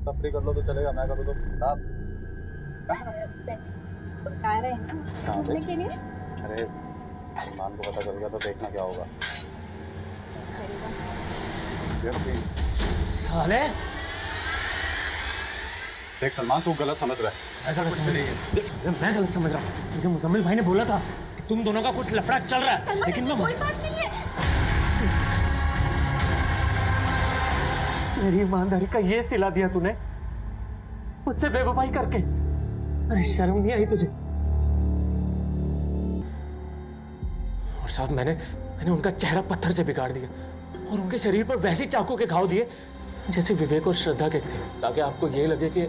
तफरी कर लो तो चलेगा, मैं करूँ तो आप पैसे बचा रहे हैं ना घूमने के लिए। अरे सलमान को पता चल गया तो देखना क्या होगा। साले देख सलमान, तू गलत समझ रहा है। ऐसा कुछ नहीं है। मैं गलत समझ रहा हूँ। मुझे मुजम्मिल भाई ने बोला था कि तुम दोनों का कुछ लफड़ा चल रहा है, लेकिन मैं कोई बात नहीं है। मेरी ईमानदारी का ये सिला दिया तूने मुझसे बेवफाई करके। अरे शर्म नहीं आई तुझे? और साहब मैंने उनका चेहरा पत्थर से बिगाड़ दिया और उनके शरीर पर वैसे चाकू के घाव दिए जैसे विवेक और श्रद्धा के थे, ताकि आपको ये लगे कि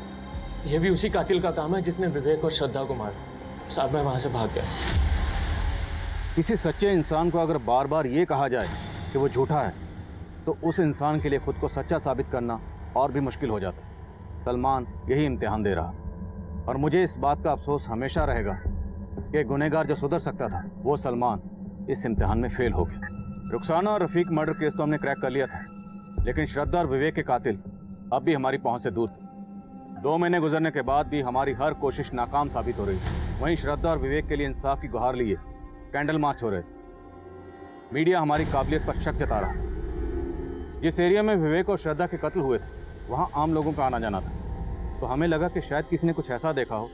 ये भी उसी कातिल का काम है जिसने विवेक और श्रद्धा को मारा। साहब मैं वहां से भाग गया। किसी सच्चे इंसान को अगर बार बार ये कहा जाए कि वो झूठा है तो उस इंसान के लिए खुद को सच्चा साबित करना और भी मुश्किल हो जाता है। सलमान यही इम्तिहान दे रहा और मुझे इस बात का अफसोस हमेशा रहेगा कि गुनहगार जो सुधर सकता था वो सलमान इस इम्तिहान में फेल हो गया। रुखसाना और रफीक मर्डर केस तो हमने क्रैक कर लिया था, लेकिन श्रद्धा और विवेक के कातिल अब भी हमारी पहुंच से दूर थे। 2 महीने गुजरने के बाद भी हमारी हर कोशिश नाकाम साबित हो रही थी। वहीं श्रद्धा और विवेक के लिए इंसाफ की गुहार लिए कैंडल मार्च हो रहे थे। मीडिया हमारी काबिलियत पर शक जता रहा। जिस एरिया में विवेक और श्रद्धा के कत्ल हुए थे वहाँ आम लोगों का आना जाना था, तो हमें लगा कि शायद किसी ने कुछ ऐसा देखा हो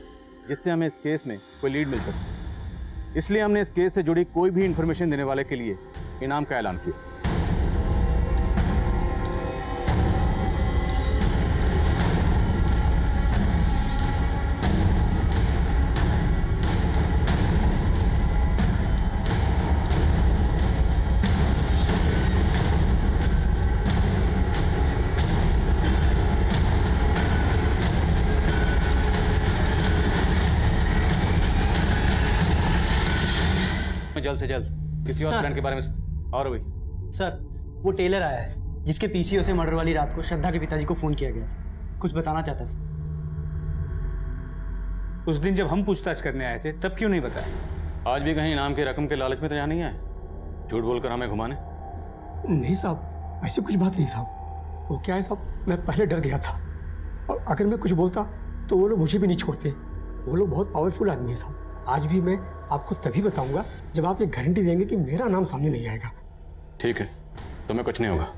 जिससे हमें इस केस में कोई लीड मिल सके। इसलिए हमने इस केस से जुड़ी कोई भी इंफॉर्मेशन देने वाले के लिए इनाम का ऐलान किया। जल्द से जल्द किसी और प्लान के बारे में। और भी सर, वो टेलर आया है जिसके पीसीओ से मर्डर वाली रात को श्रद्धा के पिताजी को फोन किया गया था। कुछ बताना चाहता था। उस दिन जब हम पूछताछ करने आए थे तब क्यों नहीं बताया? आज भी कहीं इनाम की रकम के लालच में तो यहाँ नहीं आए, झूठ बोलकर हमें घुमाने? नहीं साहब, ऐसी कुछ बात नहीं साहब। वो क्या है साहब, मैं पहले डर गया था और अगर मैं कुछ बोलता तो वो लोग मुझे भी नहीं छोड़ते। वो लोग बहुत पावरफुल आदमी है साहब। आज भी मैं आपको तभी बताऊंगा जब आप ये गारंटी देंगे कि मेरा नाम सामने नहीं आएगा। ठीक है, तुम्हें कुछ नहीं होगा,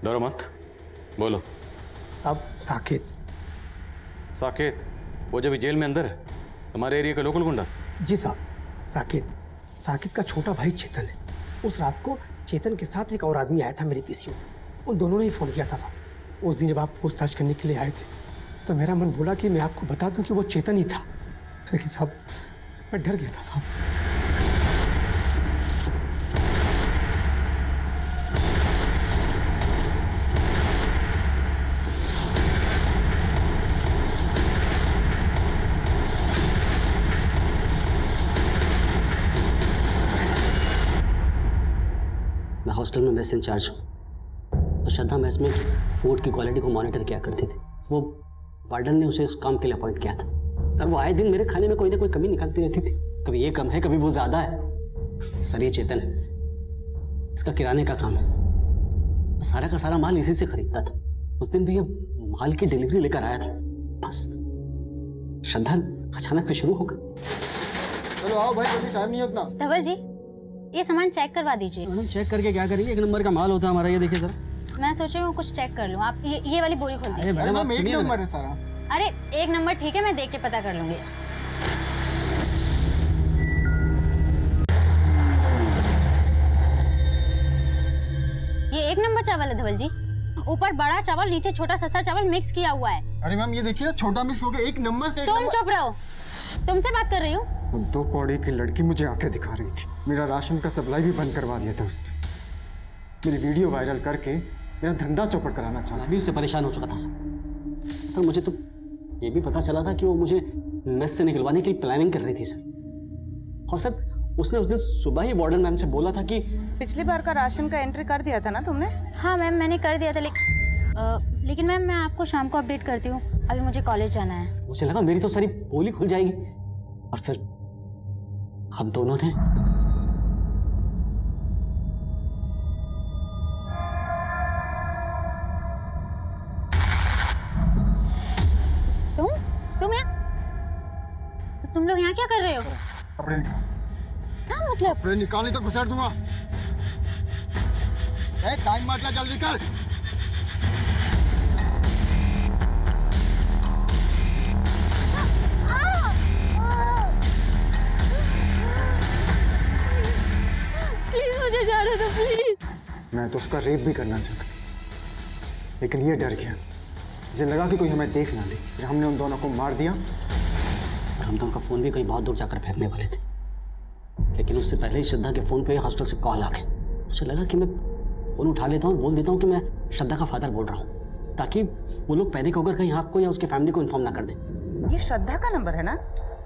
डरो मत। बोलो। साहब, साकेत। साकेत? वो जब जेल में अंदर है, तुम्हारे एरिया का लोकल गुंडा? जी साहब, साकेत। साकेत का छोटा भाई चेतन है। उस रात को चेतन के साथ एक और आदमी आया था मेरे पीसीओ। उन दोनों ने ही फोन किया था साहब। उस दिन जब आप पूछताछ करने के लिए आए थे तो मेरा मन बोला कि मैं आपको बता दूं कि वो चेतन ही था, लेकिन साहब मैं डर गया था साहब। मैं हॉस्टल में मेस इंचार्ज हूँ, तो श्रद्धा मेस में फूड की क्वालिटी को मॉनिटर किया करती थी। वो वार्डन ने उसे इस काम के लिए अपॉइंट किया था। तब वो आए दिन मेरे खाने में कोई ना कोई कमी निकालती रहती थी। कभी ये कम है, कभी वो ज्यादा है। सर, ये चेतन है, इसका किराने का काम है। मैं सारा का सारा माल इसी से खरीदता था। उस दिन भी ये माल की डिलीवरी लेकर आया था, बस श्रद्धा अचानक से शुरू हो गई। चलो आओ भाई, अभी टाइम नहीं है उतना। धवल जी, ये सामान चेक करवा दीजिए। मैडम, चेक करके क्या करेंगे? 1 नंबर का माल होता है हमारा। ये देखिए सर। मैं सोच रही हूँ कुछ चेक कर लूँ। आप ये वाली बोरी खोल दीजिए। मैडम, आप एक सुनिए नंबर है सारा। अरे 1 नंबर ठीक है, मैं देख के पता कर लूंगी। ये 1 नंबर चावल है धवल जी। ऊपर बड़ा चावल, नीचे छोटा सस्ता चावल मिक्स किया हुआ है। अरे मैम, ये देखिए ना, छोटा मिस हो गया। 1 नंबर से तुम चुप रहो, तुमसे बात कर रही हूँ। 2 कौड़ी की लड़की मुझे आंखें दिखा रही थी। मेरा राशन का सप्लाई भी बंद करवा दिया था उसने। मेरी वीडियो वायरल करके मेरा धंधा चौपट कराना चाहा। मैं भी उससे परेशान हो चुका था सर। मुझे तो ये भी पता चला था कि वो मुझे मेस से निकलवाने की प्लानिंग कर रही थी सर। और सर, उसने उस दिन सुबह ही वार्डन मैम से बोला था कि पिछली बार का राशन का एंट्री कर दिया था ना तुमने? हाँ मैम, मैंने कर दिया था, लेकिन मैम मैं आपको शाम को अपडेट करती हूँ। अभी मुझे कॉलेज जाना है। मुझे लगा मेरी तो सारी पोली खुल जाएगी, और फिर हम दोनों ने तुम लोग यहाँ क्या कर रहे हो? कपड़े निकाल, क्या मतलब? कपड़े निकाल, नहीं तो घुसेड़ दूंगा। टाइम मत ले, जल्दी कर। प्लीज मुझे जाने दो, प्लीज। मैं तो उसका रेप भी करना चाहता था, लेकिन ये डर गया। इसे लगा कि कोई हमें देख ना ले, फिर हमने उन दोनों को मार दिया। और हम तो उनका फ़ोन भी कहीं बहुत दूर जाकर फेंकने वाले थे, लेकिन उससे पहले ही श्रद्धा के फ़ोन पे हॉस्टल से कॉल आ गया। उसे लगा कि मैं फ़ोन उठा लेता हूँ, बोल देता हूँ कि मैं श्रद्धा का फादर बोल रहा हूँ, ताकि वो लोग पैनिक होकर कहीं आपको या उसके फैमिली को इन्फॉर्म ना कर दें। ये श्रद्धा का नंबर है ना?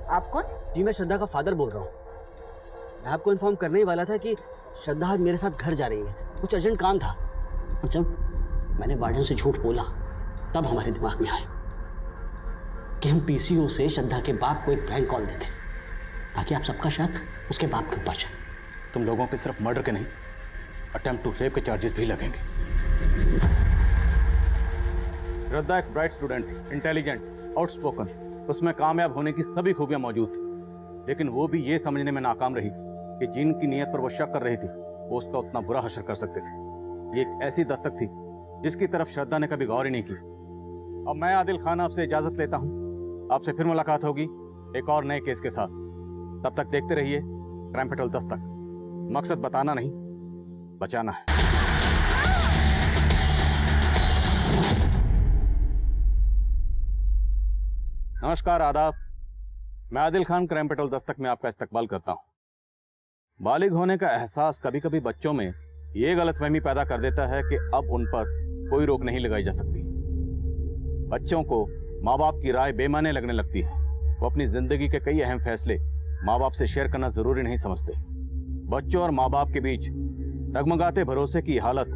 आप कौन? जी, मैं श्रद्धा का फादर बोल रहा हूँ। मैं आपको इन्फॉर्म करने ही वाला था कि श्रद्धा आज मेरे साथ घर जा रही है, कुछ अर्जेंट काम था। और जब मैंने वार्डन से झूठ बोला, तब हमारे दिमाग में आया कि हम पीसीओ से श्रद्धा के बाप को एक प्रैंक कॉल देते, ताकि आप सबका शक उसके बाप के ऊपर जाए। तुम लोगों पे सिर्फ मर्डर के नहीं, अटेम्प्ट टू रेप के चार्जेस भी लगेंगे। श्रद्धा एक ब्राइट स्टूडेंट थी, इंटेलिजेंट, आउटस्पोकन, उसमें कामयाब होने की सभी खूबियां मौजूद थी, लेकिन वो भी ये समझने में नाकाम रही कि जिनकी नीयत पर वो शक कर रही थी वो उसका उतना बुरा हश्र कर सकते थे। ये एक ऐसी दस्तक थी जिसकी तरफ श्रद्धा ने कभी गौर ही नहीं की। अब मैं आदिल खान आपसे इजाजत लेता हूँ, आपसे फिर मुलाकात होगी एक और नए केस के साथ। तब तक देखते रहिए क्राइम पेट्रोल दस्तक। मकसद बताना नहीं, बचाना है। नमस्कार, आदाब। मैं आदिल खान क्राइम पेट्रोल दस्तक में आपका इस्तकबाल करता हूं। बालिग होने का एहसास कभी कभी बच्चों में ये गलतफहमी पैदा कर देता है कि अब उन पर कोई रोक नहीं लगाई जा सकती। बच्चों को माँ बाप की राय बेमाने लगने लगती है। वो अपनी जिंदगी के कई अहम फैसले माँ बाप से शेयर करना जरूरी नहीं समझते। बच्चों और माँ बाप के बीच डगमगाते भरोसे की हालत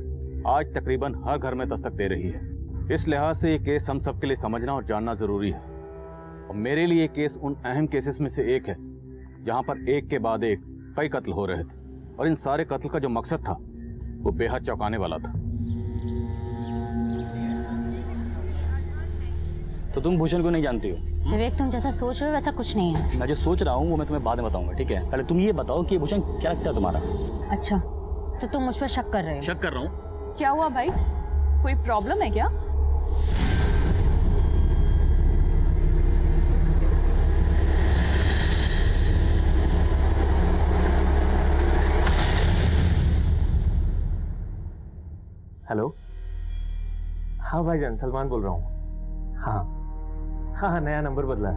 आज तकरीबन हर घर में दस्तक दे रही है। इस लिहाज से ये केस हम सबके लिए समझना और जानना जरूरी है। और मेरे लिए ये केस उन अहम केसेस में से एक है जहां पर एक के बाद एक कई कत्ल हो रहे थे, और इन सारे कत्ल का जो मकसद था वो बेहद चौंकाने वाला था। तो तुम भूषण को नहीं जानती हो? विवेक, तुम जैसा सोच रहे हो वैसा कुछ नहीं है। मैं जो सोच रहा हूँ वो मैं तुम्हें बाद में बताऊंगा, ठीक है? पहले तुम ये बताओ कि भूषण क्या लगता है तुम्हारा? अच्छा, तो तुम मुझ पर शक कर रहे हो? शक कर रहा हूँ। क्या हुआ भाई, कोई प्रॉब्लम है क्या? हेलो, हाँ भाईजान, सलमान बोल रहा हूँ। हाँ, नया नंबर बदला है।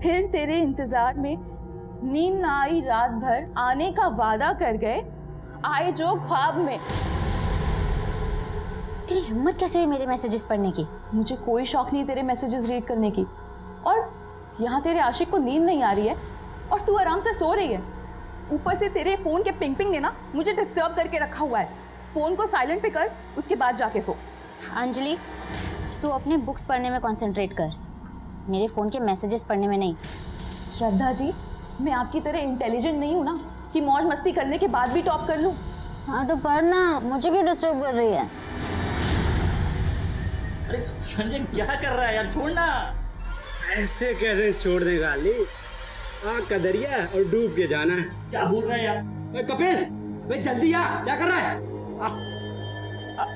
फिर तेरे इंतजार में नींद ना आई, रात भर आने का वादा कर गए, आए जो ख्वाब में। तेरी हिम्मत कैसे हुई मेरे मैसेजेस पढ़ने की? मुझे कोई शौक नहीं तेरे मैसेजेस रीड करने की, और यहाँ तेरे आशिक को नींद नहीं आ रही है और तू आराम से सो रही है। ऊपर से तेरे फोन के पिंग ने ना मुझे डिस्टर्ब करके रखा हुआ है। फोन को साइलेंट पे कर, उसके बाद जाके सो। अंजलि, तू अपने बुक्स पढ़ने में कंसंट्रेट कर, मेरे फ़ोन के मैसेजेस पढ़ने में नहीं। श्रद्धा जी, मैं आपकी तरह इंटेलिजेंट नहीं हूँ ना कि मौज मस्ती करने के बाद भी टॉप कर लूँ। हाँ तो पढ़ना, मुझे क्यों डिस्टर्ब कर रही है? अरे संजय क्या कर रहा है यार, छोड़ना। ऐसे कह रहे छोड़ दे गाली, आग का दरिया और डूब के जाना है। क्या बोल रहा है यार? कपिल, भाई जल्दी आ, क्या कर रहा है?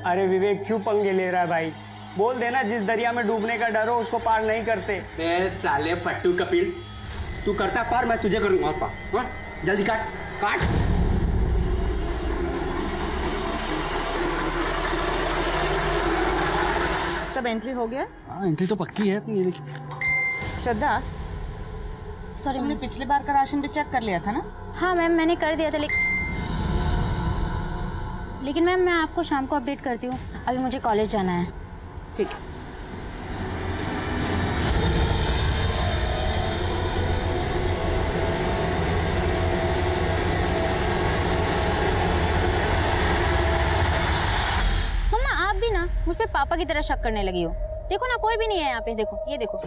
अरे विवेक क्यों पंगे ले रहा है भाई? बोल देना जिस दरिया में डूबने का डर हो उसको पार नहीं करते। बे साले फट्टू कपिल, तू करता पार, मैं तुझे करूंगा पार। हाँ? जल्दी काट काट। सब एंट्री हो गया? हाँ, एंट्री तो पक्की है। ये देखिए श्रद्धा, सॉरी, तुमने पिछली बार का राशन भी चेक कर लिया था ना? हाँ मैम, मैंने कर दिया था, लेकिन मैम मैं आपको शाम को अपडेट करती हूँ, अभी मुझे कॉलेज जाना है। ठीक है। मम्मा, आप भी ना मुझ पे पापा की तरह शक करने लगी हो। देखो ना, कोई भी नहीं है यहाँ पे। देखो, ये देखो।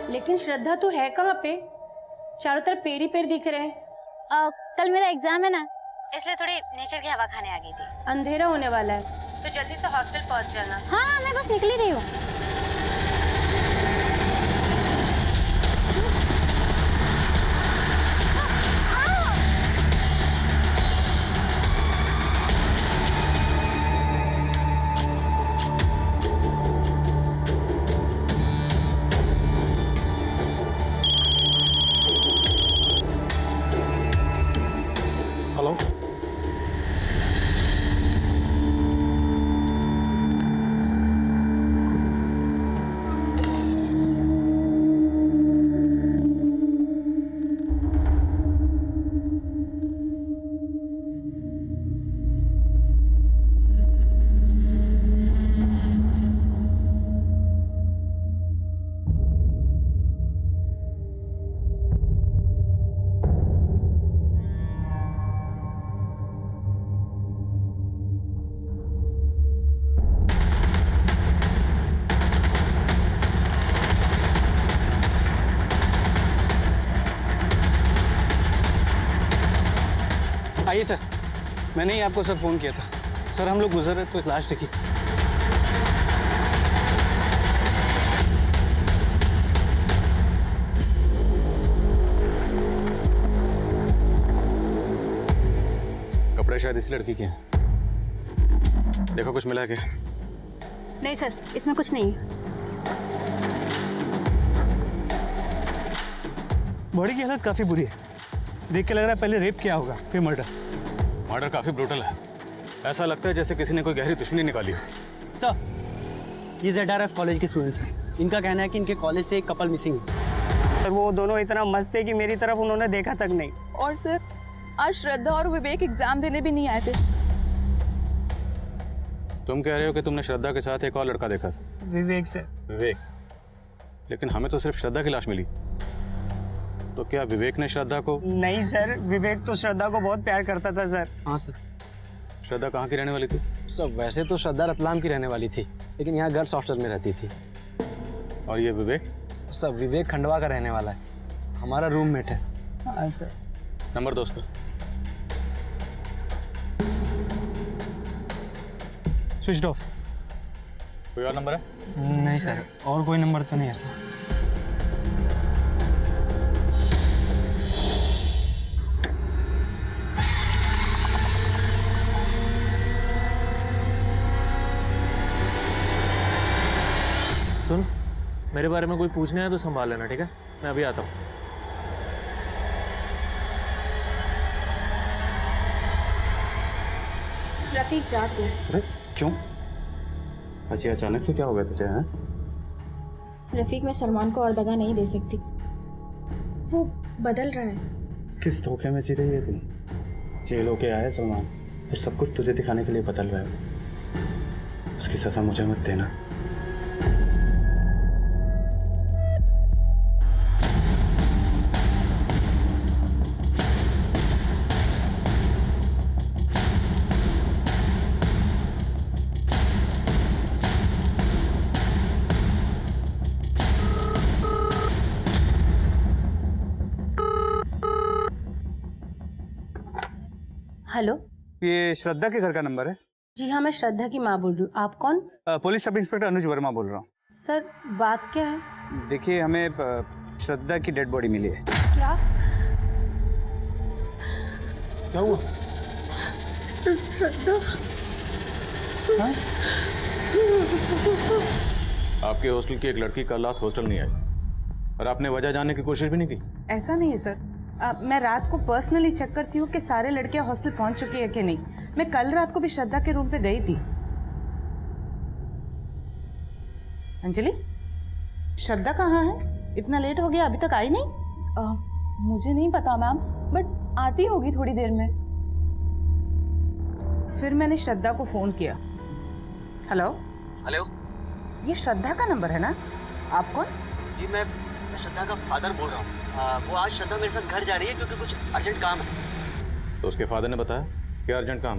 लेकिन श्रद्धा तो है कहाँ पे? चारों तरफ पेड़ ही पेड़ दिख रहे हैं। कल मेरा एग्जाम है ना, इसलिए थोड़ी नेचर की हवा खाने आ गई थी। अंधेरा होने वाला है तो जल्दी से हॉस्टल पहुंच जाना। हाँ, मैं बस निकल ही रही हूँ। हेलो, आइए सर, मैंने ही आपको सर फ़ोन किया था। सर हम लोग गुजर रहे तो लाश देखी। कपड़े शायद इसी लड़की के हैं। देखो कुछ मिला क्या? नहीं सर, इसमें कुछ नहीं है। बॉडी की हालत काफ़ी बुरी है। देख के लग रहा है पहले रेप किया होगा, फिर मर्डर। मर्डर काफी ब्रूटल है। ऐसा लगता है जैसे किसी ने कोई गहरी दुश्मनी निकाली हो। सर ये ZRF कॉलेज के स्टूडेंट्स हैं। इनका कहना है कि इनके कॉलेज से एक कपल मिसिंग है। सर वो दोनों इतना मस्त थे कि मेरी तरफ उन्होंने देखा तक नहीं। और सर आज श्रद्धा और विवेक एग्जाम देने भी नहीं आए थे। तुम कह रहे हो कि तुमने श्रद्धा के साथ एक और लड़का देखा था? विवेक सर। विवेक? लेकिन हमें तो सिर्फ श्रद्धा की लाश मिली। तो क्या विवेक ने श्रद्धा को? नहीं सर, विवेक तो श्रद्धा को बहुत प्यार करता था सर। हाँ सर। श्रद्धा कहाँ की रहने वाली थी? सर वैसे तो श्रद्धा रतलाम की रहने वाली थी, लेकिन यहाँ गर्ल्स हॉस्टल में रहती थी। और ये विवेक? सर विवेक खंडवा का रहने वाला है, हमारा रूममेट है। हाँ सर। नंबर दो उसका। Switch off. कोई और नंबर है? नहीं सर, और कोई नंबर तो नहीं है सर। सुन, मेरे बारे में कोई पूछने आया तो संभाल लेना, ठीक है? मैं अभी आता हूँ। रफीक जा तू। अरे क्यों? अच्छी अचानक से क्या हो गया तुझे? हैं? रफीक मैं सलमान को और दगा नहीं दे सकती, वो बदल रहा है। किस धोखे में जी रही है तू? जेल होके आया सलमान, फिर सब कुछ तुझे दिखाने के लिए बदल रहा है। उसकी सजा मुझे मत देना। हेलो, ये श्रद्धा के घर का नंबर है? जी हाँ, मैं श्रद्धा की माँ बोल रही हूँ। आप कौन? पुलिस सब इंस्पेक्टर अनुज वर्मा बोल रहा हूँ। सर बात क्या है? देखिए हमें श्रद्धा की डेड बॉडी मिली है। क्या? क्या हुआ? श्रद्धा? हाँ? आपके हॉस्टल की एक लड़की कल रात हॉस्टल नहीं आई और आपने वजह जानने की कोशिश भी नहीं की? ऐसा नहीं है सर, मैं रात को पर्सनली चेक करती हूँ कि सारे लड़कियाँ हॉस्टल पहुँच चुकी है कि नहीं। मैं कल रात को भी श्रद्धा के रूम पे गई थी। अंजलि, श्रद्धा कहाँ है? इतना लेट हो गया, अभी तक आई नहीं? मुझे नहीं पता मैम, बट आती होगी थोड़ी देर में। फिर मैंने श्रद्धा को फ़ोन किया। हेलो हेलो, ये श्रद्धा का नंबर है ना? आप कौन? जी मैं श्रद्धा का फादर बोल रहा हूँ। वो आज श्रद्धा मेरे साथ घर जा रही है क्योंकि कुछ अर्जेंट काम है। तो उसके फादर ने बताया क्या अर्जेंट काम?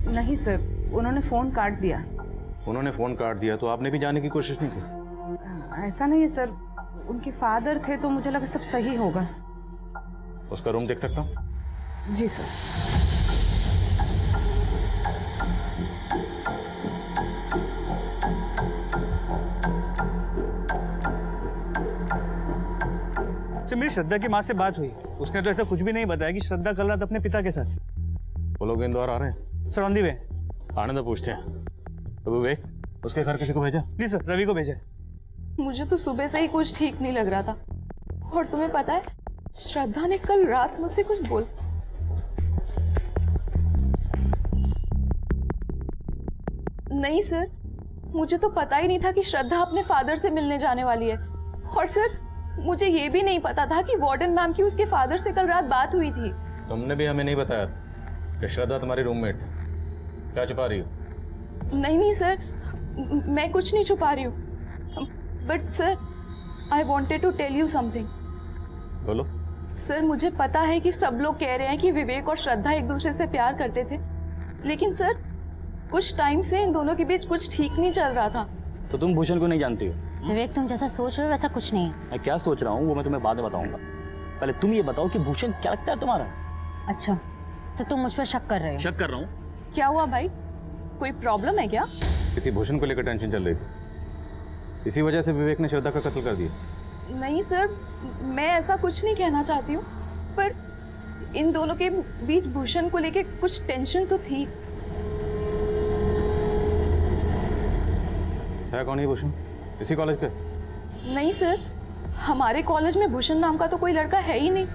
नहीं सर, उन्होंने फ़ोन काट दिया। उन्होंने फ़ोन काट दिया तो आपने भी जाने की कोशिश नहीं की? ऐसा नहीं है सर, उनके फादर थे तो मुझे लगा सब सही होगा। उसका रूम देख सकता हूँ? जी सर। सर मेरी श्रद्धा की माँ से बात हुई, उसने तो ऐसा कुछ भी नहीं बताया कि श्रद्धा कल रात अपने पिता के साथ। वो लोग इंदौर आ रहे हैं? सर ऑन दी वे। आने तो पूछते हैं। तो विवेक, उसके घर किसी को भेजा? जी सर, रवि को भेजा। मुझे तो सुबह से ही कुछ ठीक नहीं लग रहा था। और तुम्हें पता है, श्रद्धा ने कल रात मुझसे कुछ बोल। नहीं सर, मुझे तो पता ही नहीं था कि श्रद्धा अपने फादर से मिलने जाने वाली है। और सर, मुझे ये भी नहीं पता था कि वार्डन मैम की उसके फादर से कल रात बात हुई थी। तुमने भी हमें नहीं बताया कि श्रद्धा तुम्हारी रूममेट थी। क्या छुपा रही हो? नहीं सर, मैं कुछ नहीं छुपा रही हूँ। But sir, I wanted to tell you something. बोलो। सर, मुझे पता है कि सब लोग कह रहे हैं कि विवेक और श्रद्धा एक दूसरे से प्यार करते थे, लेकिन सर कुछ टाइम से इन दोनों के बीच कुछ ठीक नहीं चल रहा था। तो तुम भूषण को नहीं जानती हो? विवेक, तुम जैसा सोच रहे हो वैसा कुछ नहीं है। मैं क्या सोच रहा हूँ वो मैं तुम्हें बाद में बताऊंगा। पहले तुम ये बताओ कि भूषण क्या लगता है तुम्हारा? अच्छा, तो तुम मुझ पर शक कर रहे हो? शक कर रहा हूँ। क्या हुआ भाई, कोई प्रॉब्लम है क्या? किसी भूषण को लेकर टेंशन चल रही थी, इसी वजह से विवेक ने श्रद्धा का कत्ल कर दिया। नहीं सर, मैं ऐसा कुछ नहीं कहना चाहती हूँ, पर इन दोनों के बीच भूषण को लेके कुछ टेंशन तो थी। है कौन है भूषण? इसी कॉलेज के? नहीं सर, हमारे कॉलेज में भूषण नाम का तो कोई लड़का है ही नहीं।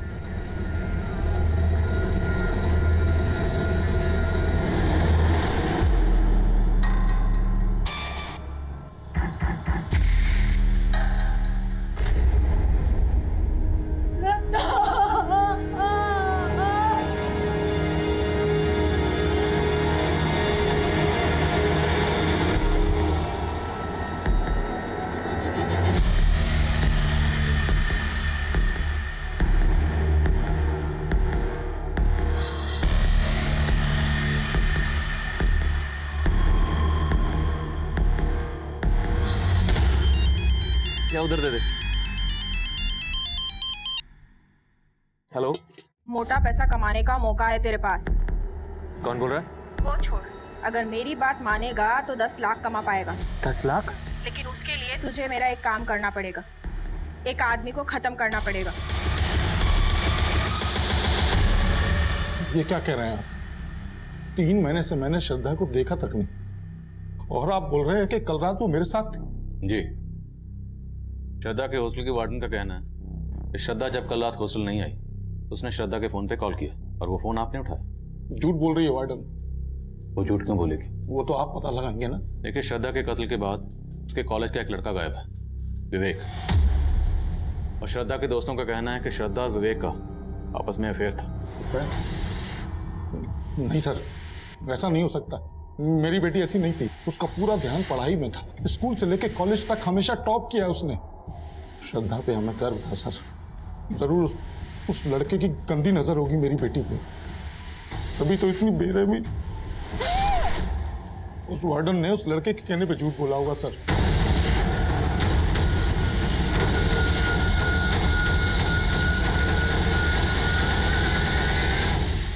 क्या उधर दे दे। हेलो, मोटा पैसा कमाने का मौका है तेरे पास। कौन बोल रहा है? वो छोड़, अगर मेरी बात मानेगा तो 10 लाख कमा पाएगा। 10 लाख? लेकिन उसके लिए तुझे मेरा एक काम करना पड़ेगा, एक आदमी को खत्म करना पड़ेगा। ये क्या कह रहे हैं आप? 3 महीने से मैंने श्रद्धा को देखा तक नहीं, और आप बोल रहे हैं कि कल रात वो मेरे साथ थी? जी, श्रद्धा के हॉस्टल के वार्डन का कहना है कि श्रद्धा जब कल रात हॉस्टल नहीं आई तो उसने श्रद्धा के फोन पे कॉल किया और वो फोन आपने उठाया। झूठ बोल रही है वार्डन। वो झूठ क्यों बोलेगी? वो तो आप पता लगाएंगे ना। देखिए, श्रद्धा के कत्ल के बाद उसके कॉलेज का एक लड़का गायब है, विवेक। और श्रद्धा के दोस्तों का कहना है कि श्रद्धा और विवेक का आपस में अफेयर था। नहीं सर, ऐसा नहीं हो सकता। मेरी बेटी ऐसी नहीं थी, उसका पूरा ध्यान पढ़ाई में था। स्कूल से लेकर कॉलेज तक हमेशा टॉप किया है उसने। श्रद्धा पे हमें गर्व था सर। जरूर उस लड़के की गंदी नजर होगी मेरी बेटी पे, तभी तो इतनी बेरहमी उस वार्डन ने उस लड़के के कहने पे झूठ बोला होगा सर।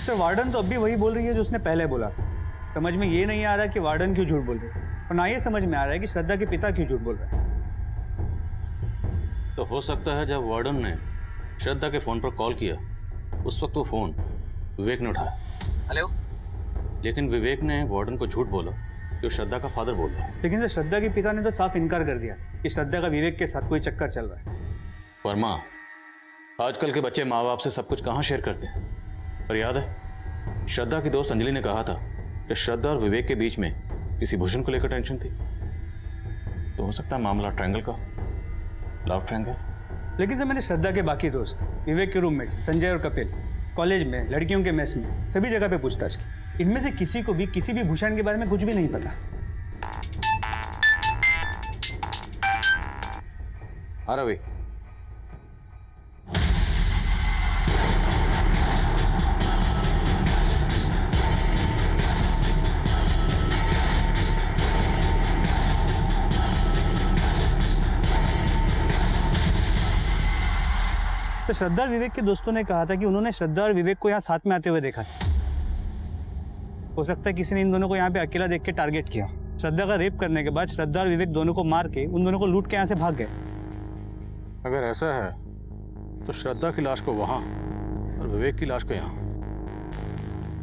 सर वार्डन तो अब भी वही बोल रही है जो उसने पहले बोला। समझ में ये नहीं आ रहा कि वार्डन क्यों झूठ बोल रही है, और ना ये समझ में आ रहा है कि श्रद्धा के पिता क्यों झूठ बोल रहे हैं। तो हो सकता है जब वार्डन ने श्रद्धा के फोन पर कॉल किया उस वक्त वो फोन विवेक ने उठाया। हेलो। लेकिन विवेक ने वार्डन को झूठ बोला कि श्रद्धा का फादर बोल रहा है। लेकिन सर श्रद्धा के पिता ने तो साफ इनकार कर दिया कि श्रद्धा का विवेक के साथ कोई चक्कर चल रहा है। वर्मा, आजकल के बच्चे माँ बाप से सब कुछ कहाँ शेयर करते हैं? और याद है, श्रद्धा की दोस्त अंजलि ने कहा था कि श्रद्धा और विवेक के बीच में किसी भूषण को लेकर टेंशन थी। तो हो सकता है मामला ट्रायंगल का, लव ट्रायंगल। लेकिन सर मैंने श्रद्धा के बाकी दोस्त, विवेक के रूममेट संजय और कपिल, कॉलेज में, लड़कियों के मेस में, सभी जगह पे पूछताछ की। इनमें से किसी को भी किसी भी भूषण के बारे में कुछ भी नहीं पता। हाँ रवि। तो श्रद्धा और विवेक के दोस्तों ने कहा था कि उन्होंने श्रद्धा और विवेक को यहाँ साथ में आते हुए देखा था। हो सकता है किसी ने इन दोनों को यहाँ पे अकेला देख के टारगेट किया। श्रद्धा का रेप करने के बाद श्रद्धा और विवेक दोनों को मार के उन दोनों को लूट के यहाँ से भाग गए। अगर ऐसा है तो श्रद्धा की लाश को वहाँ और विवेक की लाश को यहाँ,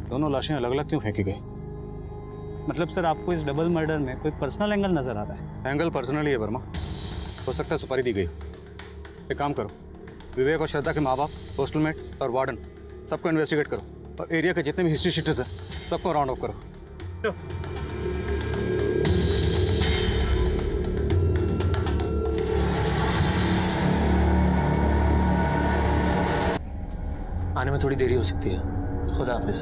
दोनों लाशें अलग अलग क्यों फेंकी गई? मतलब सर आपको इस डबल मर्डर में कोई पर्सनल एंगल नजर आ रहा है? एंगल पर्सनली है वर्मा, हो सकता है सुपारी दी गई। एक काम करो, विवेक और श्रद्धा के माँ बाप, हॉस्टलमेट और वार्डन सबको इन्वेस्टिगेट करो और एरिया के जितने भी हिस्ट्री शीटर्स हैं सबको राउंड अप करो। आने में थोड़ी देरी हो सकती है। खुदा हाफिज।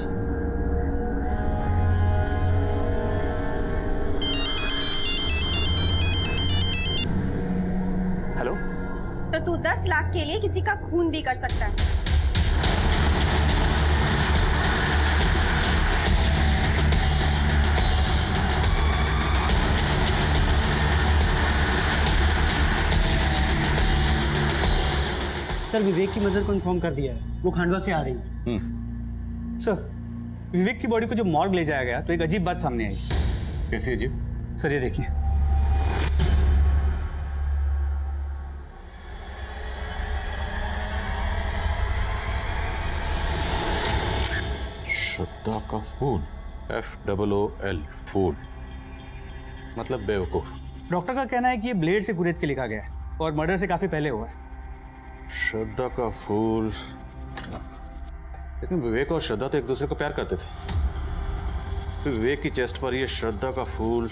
हेलो। तो तू 10 लाख के लिए किसी का खून भी कर सकता है। सर विवेक की मदद को इन्फॉर्म कर दिया है, वो खांडवा से आ रही है। सर विवेक की बॉडी को जब मॉर्ग ले जाया गया तो एक अजीब बात सामने आई। कैसी अजीब? सर ये देखिए, श्रद्धा का फूल, FOOL, फूल मतलब बेवकूफ। डॉक्टर का कहना है कि ये ब्लेड से कुरेद के लिखा गया है और मर्डर से काफी पहले हुआ है। श्रद्धा का फूल, लेकिन विवेक और श्रद्धा तो एक दूसरे को प्यार करते थे। फिर विवेक की चेस्ट पर ये श्रद्धा का फूल,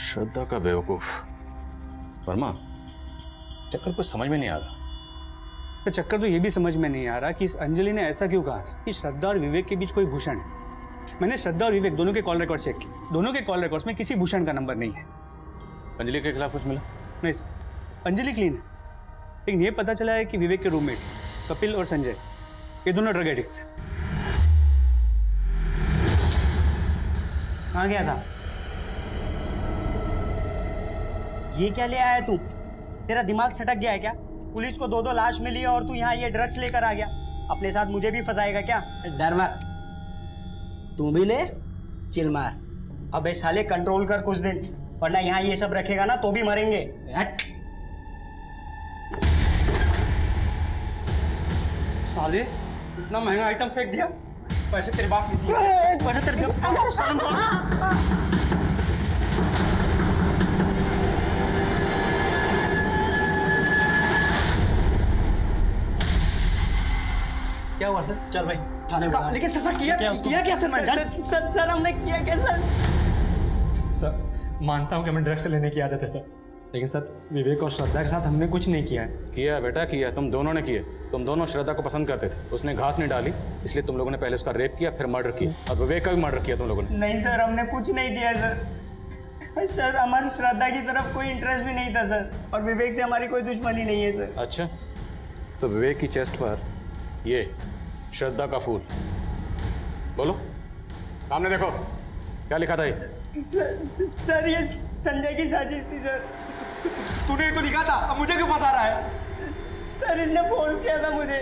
श्रद्धा का बेवकूफ। वर्मा, चक्कर कुछ समझ में नहीं आ रहा। तो चक्कर तो ये भी समझ में नहीं आ रहा कि इस अंजलि ने ऐसा क्यों कहा था कि श्रद्धा और विवेक के बीच कोई भूषण है। मैंने श्रद्धा और विवेक दोनों के कॉल रिकॉर्ड चेक किए, दोनों के कॉल रिकॉर्ड्स में किसी भूषण का नंबर नहीं है। अंजलि के खिलाफ कुछ मिला? नहीं सर, अंजलि क्लीन है, लेकिन ये पता चला है कि विवेक के रूममेट्स कपिल और संजय ये दोनों ड्रग एडिक्ट्स हैं। कहाँ गया था? ये क्या ले आया है तू? तेरा दिमाग सटक गया है क्या? पुलिस को 2 लाश मिली है और तू यहाँ ये ड्रग्स लेकर आ गया। अपने साथ मुझे भी फंसाएगा क्या? डर मत, तू भी ले, चिल मार। अबे साले कंट्रोल कर कुछ दिन, वरना यहाँ ये सब रखेगा ना तो भी मरेंगे। हट। साले इतना महंगा आइटम फेंक दिया, पैसे तेरे बाप ने दिए, पैसे तेरे क्या हुआ सर? चल भाई थाने में। लेकिन सर किया क्या सर? सर हमने किया क्या सर? सर मानता हूँ कि हमें ड्रग्स लेने की आदत है सर, लेकिन सर विवेक और श्रद्धा के साथ हमने कुछ नहीं किया है। किया बेटा, किया। तुम दोनों ने किए। तुम दोनों श्रद्धा को पसंद करते थे, उसने घास नहीं डाली, इसलिए तुम लोगों ने पहले उसका रेप किया, फिर मर्डर किया, और विवेक का भी मर्डर किया तुम लोगों ने। नहीं सर, हमने कुछ नहीं किया सर। सर हमारी श्रद्धा की तरफ कोई इंटरेस्ट भी नहीं था सर, और विवेक से हमारी कोई दुश्मनी नहीं है सर। अच्छा, तो विवेक की चेस्ट पर ये श्रद्धा का फूल, बोलो सामने देखो क्या लिखा था ये? सर ये संजय की साजिश थी सर। तूने ही तो लिखा था, अब मुझे क्यों फंसा रहा है? सर इसने फोर्स किया था मुझे।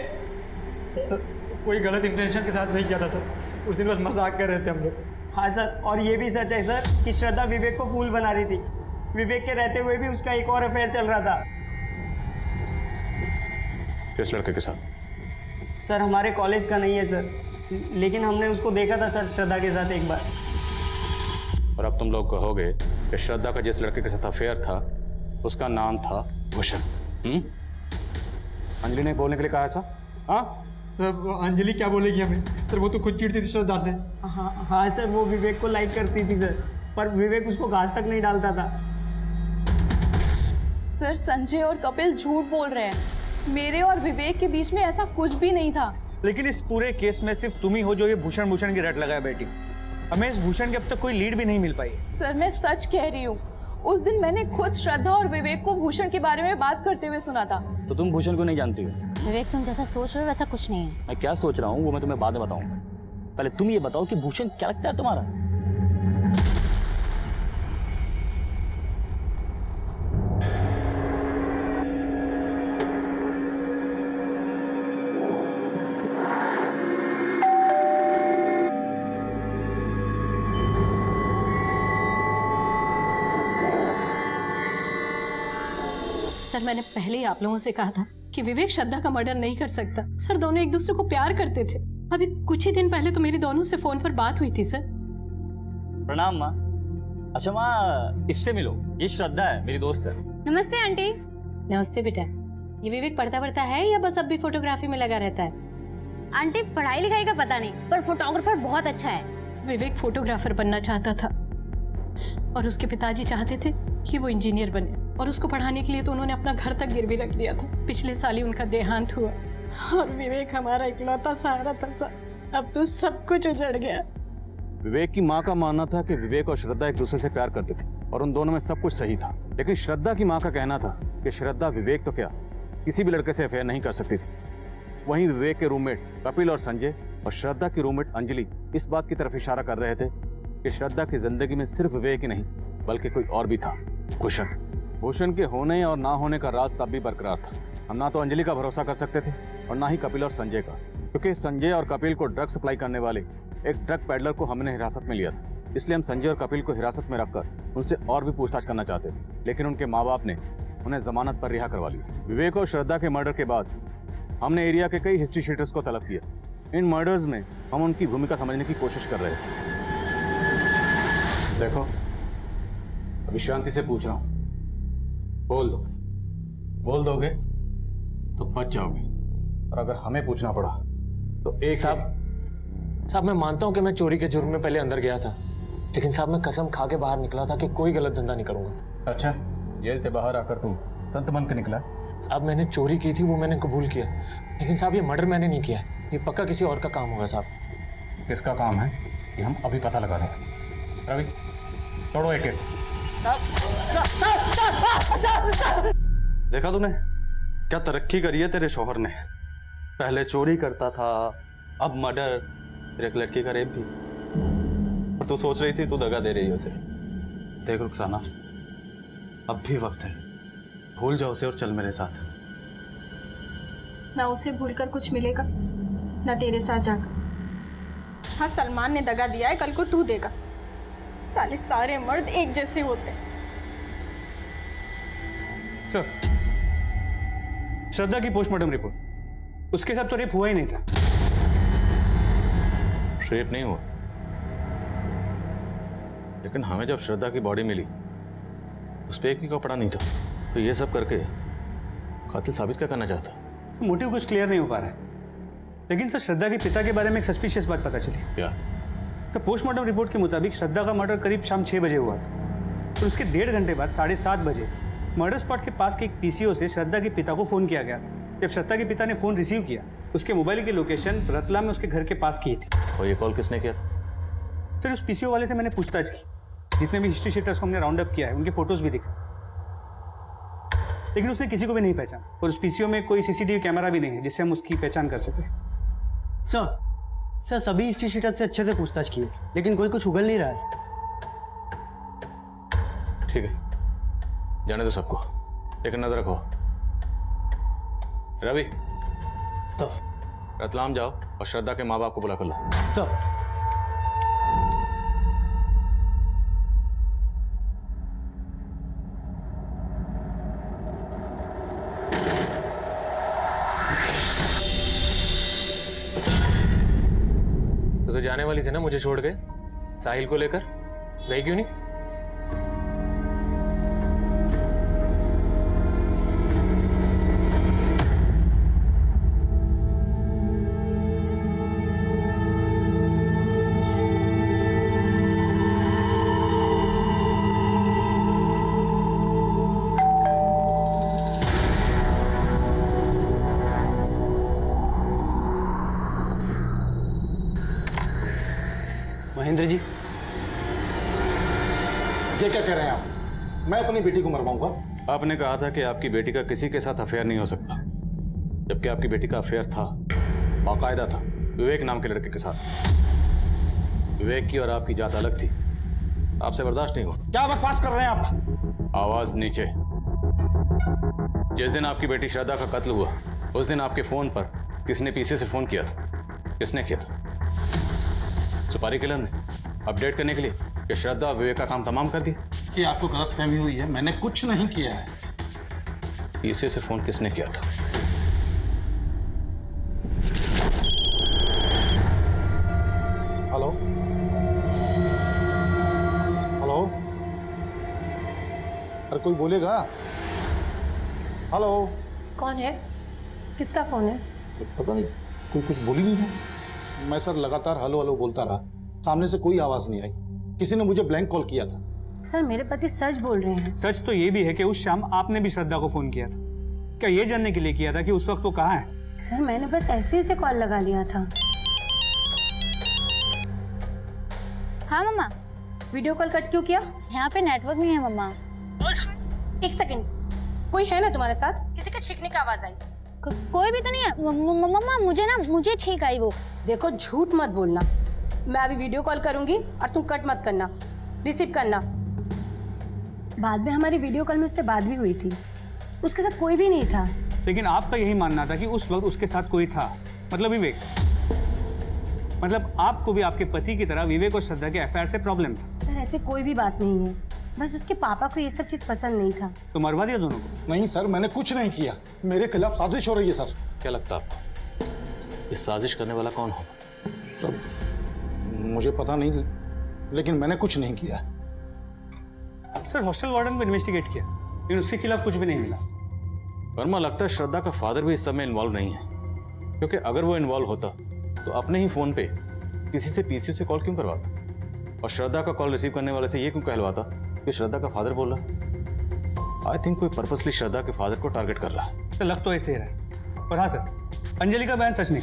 सर कोई गलत इंटेंशन के साथ नहीं किया था सर, उस दिन बस मजाक कर रहे थे हम लोग। हाँ सर, और ये भी सच है सर कि श्रद्धा विवेक को फूल बना रही थी। विवेक के रहते हुए भी उसका एक और अफेयर चल रहा था। किस लड़के के साथ? सर हमारे कॉलेज का नहीं है सर, लेकिन हमने उसको देखा था सर श्रद्धा के साथ एक बार। और अब तुम लोग कहोगे कि श्रद्धा का जिस लड़के के साथ अफेयर था उसका नाम था भूषण। अंजलि ने बोलने के लिए कहा ऐसा? हाँ सर अंजलि क्या बोलेगी हमें? सर वो तो खुद चिढ़ती थी श्रद्धा से। हाँ सर, वो विवेक को लाइक करती थी सर, पर विवेक उसको घास तक नहीं डालता था। सर संजय और कपिल झूठ बोल रहे हैं, मेरे और विवेक के बीच में ऐसा कुछ भी नहीं था। लेकिन इस पूरे केस में सिर्फ तुम ही हो जो ये भूषण की रट लगाए बैठी। हमें इस भूषण की अब तक कोई लीड भी नहीं मिल पाई। सर मैं सच कह रही हूँ, उस दिन मैंने खुद श्रद्धा और विवेक को भूषण के बारे में बात करते हुए सुना था। तो तुम भूषण को नहीं जानती हो? विवेक तुम जैसा सोच रहे हो वैसा कुछ नहीं है। मैं क्या सोच रहा हूँ वो मैं तुम्हें बाद में बताऊंगा। पहले तुम ये बताओ कि भूषण क्या लगता है तुम्हारा? सर मैंने पहले ही आप लोगों से कहा था कि विवेक श्रद्धा का मर्डर नहीं कर सकता। सर दोनों एक दूसरे को प्यार करते थे। अभी कुछ ही दिन पहले तो मेरी दोनों से फोन पर बात हुई थी सर। प्रणाम माँ। अच्छा माँ, इससे मिलो, ये श्रद्धा है, मेरी दोस्त है। नमस्ते आंटी। नमस्ते बेटा। ये विवेक पढ़ता पढ़ता है या बस अब भी फोटोग्राफी में लगा रहता है? आंटी पढ़ाई लिखाई का पता नहीं, पर फोटोग्राफर बहुत अच्छा है। विवेक फोटोग्राफर बनना चाहता था और उसके पिताजी चाहते थे कि वो इंजीनियर बने, और उसको पढ़ाने के लिए तो उन्होंने अपना घर तक गिरवी रख दिया था। पिछले साल ही उनका देहांत हुआ और विवेक हमारा इकलौता सहारा था सर। अब तो सब कुछ उजड़ गया। विवेक की माँ का मानना था कि विवेक और श्रद्धा एक दूसरे से प्यार करते थे और उन दोनों में सब कुछ सही था, लेकिन श्रद्धा की माँ का कहना था कि श्रद्धा विवेक तो क्या किसी भी लड़के से अफेयर नहीं कर सकती थी। वहीं विवेक के रूममेट कपिल और संजय और श्रद्धा की रूममेट अंजलि इस बात की तरफ इशारा कर रहे थे कि श्रद्धा की जिंदगी में सिर्फ विवेक ही नहीं बल्कि कोई और भी था, भूषण। भूषण के होने और ना होने का राज तब भी बरकरार था। हम ना तो अंजलि का भरोसा कर सकते थे और ना ही कपिल और संजय का, क्योंकि संजय और कपिल को ड्रग सप्लाई करने वाले एक ड्रग पैडलर को हमने हिरासत में लिया था। इसलिए हम संजय और कपिल को हिरासत में रखकर उनसे और भी पूछताछ करना चाहते थे, लेकिन उनके माँ बाप ने उन्हें जमानत पर रिहा करवा ली। विवेक और श्रद्धा के मर्डर के बाद हमने एरिया के कई हिस्ट्री शीटर्स को तलब किया। इन मर्डर्स में हम उनकी भूमिका समझने की कोशिश कर रहे थे। देखो, अभी शांति से पूछ रहा हूँ, बोल दोगे तो बच जाओगे, और अगर हमें पूछना पड़ा तो एक साहब मैं मानता हूं कि मैं चोरी के जुर्म में पहले अंदर गया था, लेकिन साहब मैं कसम खा के बाहर निकला था कि कोई गलत धंधा नहीं करूंगा। अच्छा, जेल से बाहर आकर तुम संत बन के निकला? साहब मैंने चोरी की थी, वो मैंने कबूल किया, लेकिन साहब ये मर्डर मैंने नहीं किया। ये पक्का किसी और का काम होगा साहब। किसका काम है ये हम अभी पता लगा रहे हैं। रवि, तोड़ो एक एक। देखा तूने क्या तरक्की करी है तेरे शौहर ने। पहले चोरी करता था, अब मर्डर, फिर एक लड़की का रेप भी। और तू सोच रही थी तू दगा दे रही है उसे। देख रुखसाना, अब भी वक्त है, भूल जाओ उसे और चल मेरे साथ। ना उसे भूलकर कुछ मिलेगा, ना तेरे साथ जाकर। हाँ, सलमान ने दगा दिया है, कल को तू देगा। साले सारे मर्द एक जैसे होते हैं। सर, श्रद्धा की पोस्टमार्टम रिपोर्ट, उसके साथ तो रेप हुआ ही नहीं था। रेप नहीं हुआ, लेकिन हमें जब श्रद्धा की बॉडी मिली उस पर एक भी कपड़ा नहीं था, तो ये सब करके कातिल साबित क्या करना चाहता? मोटिव कुछ क्लियर नहीं हो पा रहा है, लेकिन सर श्रद्धा के पिता के बारे में एक सस्पिशियस बात पता चली। क्या? तो पोस्टमार्टम रिपोर्ट के मुताबिक श्रद्धा का मर्डर करीब शाम 6 बजे हुआ था। और उसके 1.5 घंटे बाद 7:30 बजे मर्डर स्पॉट के पास के एक पीसीओ से श्रद्धा के पिता को फ़ोन किया गया था। जब श्रद्धा के पिता ने फ़ोन रिसीव किया, उसके मोबाइल की लोकेशन रतलाम में उसके घर के पास की थी। और ये कॉल किसने किया? सर, उस पीसीओ वाले से मैंने पूछताछ की। जितने भी हिस्ट्री शीटर्स को हमने राउंड अप किया है, उनके फोटोज भी दिखे, लेकिन उसने किसी को भी नहीं पहचाना। और उस पीसीओ में कोई सीसीटीवी कैमरा भी नहीं है जिससे हम उसकी पहचान कर सकें। सर सभी हिस्ट्री शीटर से अच्छे से पूछताछ की, लेकिन कोई कुछ उगल नहीं रहा है। ठीक है, जाने दो सबको, लेकिन नजर रखो। रवि, रतलाम जाओ और श्रद्धा के माँ बाप को बुला कर लो। तो जाने वाली थी ना मुझे छोड़ के साहिल को लेकर, गई क्यों नहीं? महेंद्र जी, ये क्या कह रहे हैं आप? मैं अपनी बेटी को मरवाऊंगा? आपने कहा था कि आपकी बेटी का किसी के साथ अफेयर नहीं हो सकता, जबकि आपकी बेटी का अफेयर था, बाकायदा था, विवेक नाम के लड़के के साथ। विवेक की और आपकी जात अलग थी, आपसे बर्दाश्त नहीं हुआ। क्या बकवास कर रहे हैं आप? आवाज नीचे। जिस दिन आपकी बेटी श्रद्धा का कत्ल हुआ, उस दिन आपके फोन पर किसने पीछे से फोन किया था? किसने किया था? सुपारी किलर ने, अपडेट करने के लिए कि श्रद्धा और विवेक का काम तमाम कर दिया। कि आपको गलतफहमी हुई है, मैंने कुछ नहीं किया है। पीसीओ से फोन किसने किया था? हेलो हेलो, अरे कोई बोलेगा? हेलो, कौन है? किसका फोन है? पता नहीं, कोई कुछ बोल ही नहीं है। मैं सर लगातार हेलो हेलो बोलता रहा, सामने से कोई आवाज नहीं आई। किसी ने मुझे ब्लैंक कॉल किया था। सर मेरे पति सच बोल रहे हैं। सच तो ये भी है कि उस शाम आपने भी श्रद्धा को फोन किया था। क्या ये जानने के लिए किया था कि उस वक्त वो कहाँ है? सर मैंने बस ऐसे ही उसे कॉल लगा लिया था। हाँ मम्मा। वीडियो कॉल कट क्यों किया? यहाँ पे नेटवर्क नहीं है मम्मा। एक सेकंड, कोई है ना तुम्हारे साथ? किसी का छींकने की आवाज आई? कोई भी तो नहीं है मम्मा। मुझे छींक आई वो। देखो झूठ मत बोलना। मैं अभी वीडियो कॉल करूंगी और तुम कट मत करना, रिसीव करना। बाद में हमारी वीडियो कॉल में उससे बात भी हुई थी, उसके साथ कोई भी नहीं था। लेकिन आपका यही मानना था कि उस वक्त उसके साथ कोई था, मतलब विवेक। मतलब आपको भी आपके पति की तरह विवेक और श्रद्धा के अफेयर से प्रॉब्लम था। सर ऐसे कोई भी बात नहीं है, बस उसके पापा को ये सब चीज पसंद नहीं था। तो मरवा दिया दोनों को? नहीं सर, मैंने कुछ नहीं किया। मेरे खिलाफ साजिश हो रही है सर। क्या लगता है आपको इस साजिश करने वाला कौन होगा? सर मुझे पता नहीं, लेकिन मैंने कुछ नहीं किया। सर हॉस्टल वार्डन को इन्वेस्टिगेट किया, लेकिन उसके खिलाफ कुछ भी नहीं मिला। वर्मा, लगता है श्रद्धा का फादर भी इस सब में इन्वॉल्व नहीं है, क्योंकि अगर वो इन्वॉल्व होता तो अपने ही फोन पे किसी से पीसीओ से कॉल क्यों करवाता और श्रद्धा का कॉल रिसीव करने वाले से ये क्यों कहलवाता कि श्रद्धा का फादर बोल रहा? आई थिंक कोई पर्पसली श्रद्धा के फादर को टारगेट कर रहा है। तो लग तो ऐसे ही रहा है। और हाँ सर, अंजलि का बयान सच नहीं।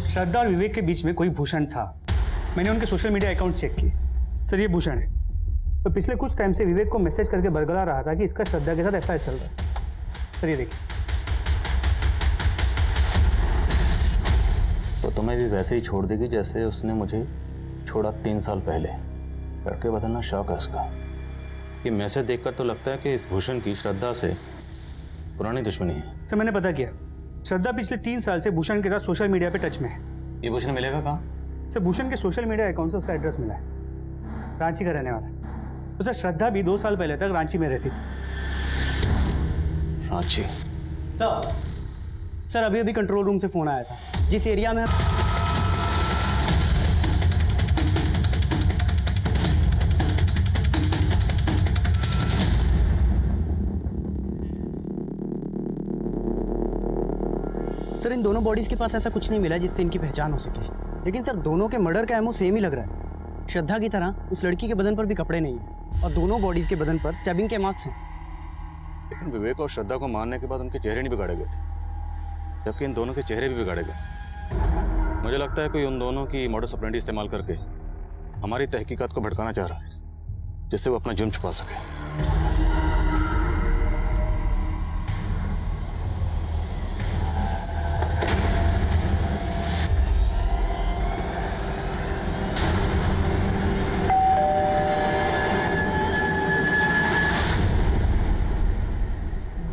श्रद्धा और विवेक के बीच में कोई भूषण था। मैंने उनके सोशल मीडिया अकाउंट चेक किए। सर ये भूषण है, तो पिछले कुछ टाइम से विवेक को मैसेज करके बरगला रहा था कि इसका श्रद्धा के साथ अफेयर चल रहा है। सर ये देखिए। तो तुम्हें भी वैसे ही छोड़ देगी जैसे उसने मुझे छोड़ा 3 साल पहले। लड़के बदलना शौक है उसका। ये मैसेज देखकर तो लगता है कि इस भूषण की श्रद्धा से पुरानी दुश्मनी है। सर मैंने पता किया, श्रद्धा पिछले 3 साल से भूषण के साथ सोशल मीडिया पे टच में है। ये भूषण मिलेगा कहाँ? सर भूषण के सोशल मीडिया अकाउंट से उसका एड्रेस मिला है, रांची का रहने वाला है। तो सर श्रद्धा भी 2 साल पहले तक रांची में रहती थी। रांची? सर अभी अभी कंट्रोल रूम से फोन आया था, जिस एरिया में सर इन दोनों बॉडीज के पास ऐसा कुछ नहीं मिला जिससे इनकी पहचान हो सके। लेकिन सर दोनों के मर्डर का एमओ सेम ही लग रहा है। श्रद्धा की तरह उस लड़की के बदन पर भी कपड़े नहीं हैं और दोनों बॉडीज के बदन पर स्टैबिंग के मार्क्स हैं। लेकिन विवेक और श्रद्धा को मारने के बाद उनके चेहरे नहीं बिगाड़े गए थे, जबकि इन दोनों के चेहरे भी बिगाड़े गए। मुझे लगता है कोई उन दोनों की मॉडस ऑपरेंडी इस्तेमाल करके हमारी तहकीकात को भटकाना चाह रहा है, जिससे वो अपना जुर्म छुपा सके।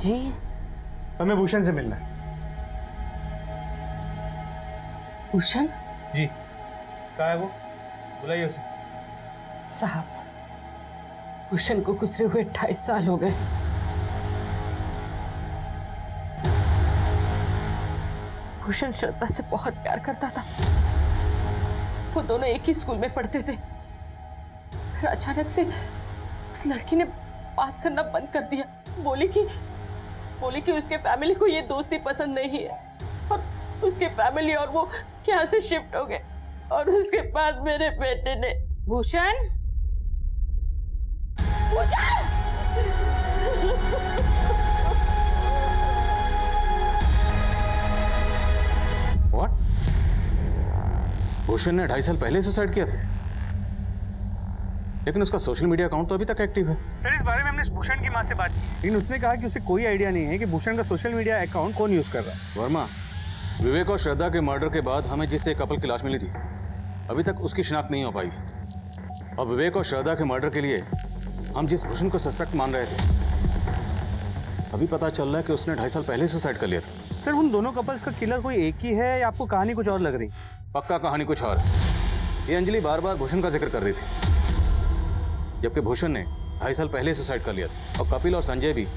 जी हमें भूषण से मिलना है। भूषण? जी कहाँ है वो? बुलाइए उसे। साहब भूषण को गुजरे हुए 28 साल हो गए। भूषण श्रद्धा से बहुत प्यार करता था। वो दोनों एक ही स्कूल में पढ़ते थे। फिर अचानक से उस लड़की ने बात करना बंद कर दिया। बोली कि उसके फैमिली को ये दोस्ती पसंद नहीं है और उसके फैमिली और वो यहाँ से शिफ्ट हो गए। और उसके बाद मेरे बेटे ने भूषण What? भूषण ने 2.5 साल पहले सुसाइड किया था, लेकिन उसका सोशल मीडिया अकाउंट तो अभी तक एक्टिव है। सर इस बारे में हमने भूषण की माँ से बात की, लेकिन उसने कहा कि उसे कोई आइडिया नहीं है कि भूषण का सोशल मीडिया अकाउंट कौन यूज कर रहा है। वर्मा, विवेक और श्रद्धा के मर्डर के बाद हमें जिस एक कपल की लाश मिली थी, अभी तक उसकी शिनाख्त नहीं हो पाई। और विवेक और श्रद्धा के मर्डर के लिए हम जिस भूषण को सस्पेक्ट मान रहे थे, अभी पता चल रहा है कि उसने 2.5 साल पहले सुसाइड कर लिया था। सर उन दोनों कपल्स का किलर कोई एक ही है या आपको कहानी कुछ और लग रही? पक्का कहानी कुछ और। ये अंजलि बार बार भूषण का जिक्र कर रही थी, जबकि भूषण ने 2.5 साल पहले सुसाइड कर लिया था और कपिल और संजय भी